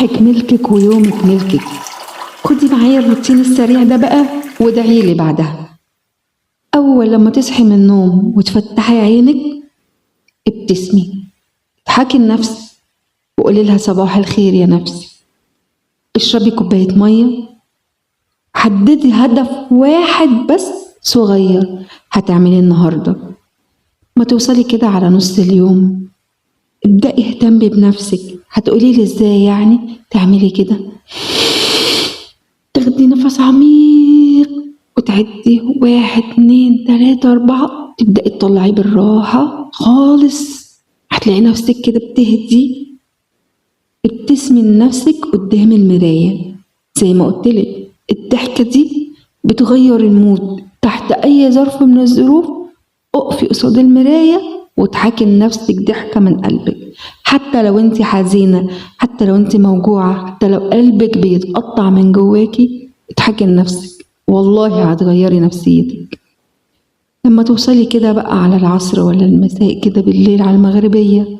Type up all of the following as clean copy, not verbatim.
صباحك ملكك ويومك ملكك. خدي معايا الروتين السريع ده بقى وادعيلي بعدها. أول لما تصحي من النوم وتفتحي عينك ابتسمي، اضحكي لنفسك وقولي لها صباح الخير يا نفسي. اشربي كوباية مية، حددي هدف واحد بس صغير هتعمليه النهاردة. ما توصلي كده على نص اليوم ابدأي اهتمي بنفسك. هتقولي لي ازاي يعني تعملي كده؟ تاخدي نفس عميق وتعدي 1 2 3 4، تبدأي تطلعيه بالراحة خالص. هتلاقي نفسك كده بتهدي، ابتسمي لنفسك قدام المراية. زي ما قلتلك الضحكة دي بتغير المود تحت أي ظرف من الظروف. اقفي قصاد المراية واضحكي لنفسك ضحكة من قلبك، حتى لو انت حزينة، حتى لو انت موجوعة، حتى لو قلبك بيتقطع من جواكي، اضحكي لنفسك والله هتغيري نفسيتك. لما توصلي كده بقى على العصر ولا المساء كده بالليل على المغربية،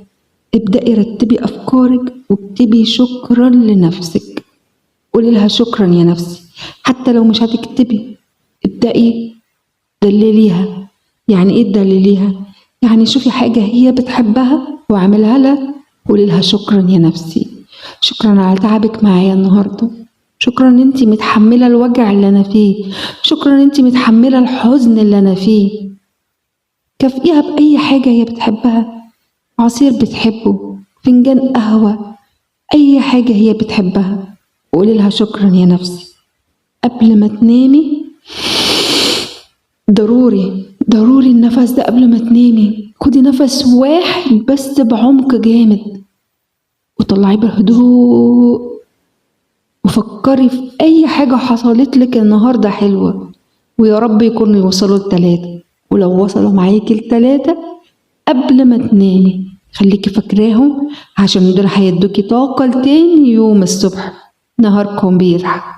ابدأي رتبي أفكارك واكتبي شكرا لنفسك. قولي لها شكرا يا نفسي. حتى لو مش هتكتبي ابدأي دلليها. يعني ايه تدلليها؟ يعني شوفي حاجة هي بتحبها واعملها لها، قولي لها شكرا يا نفسي، شكرا على تعبك معايا النهاردة، شكرا ان انتي متحملة الوجع اللي انا فيه، شكرا ان انتي متحملة الحزن اللي انا فيه. كافئيها بأي حاجة هي بتحبها، عصير بتحبه، فنجان قهوة، أي حاجة هي بتحبها، وقولي لها شكرا يا نفسي. قبل ما تنامي ضروري النفس ده قبل ما تنامي. خدي نفس واحد بس بعمق جامد وطلعيه بهدوء، وفكري في أي حاجة حصلت لك النهاردة حلوة، ويا رب يكونوا يوصلوا ل3. ولو وصلوا معاكي ل3 قبل ما تنامي خليكي فاكراهم، عشان دول هيدوكي طاقة لتاني يوم الصبح نهاركم بيضحك.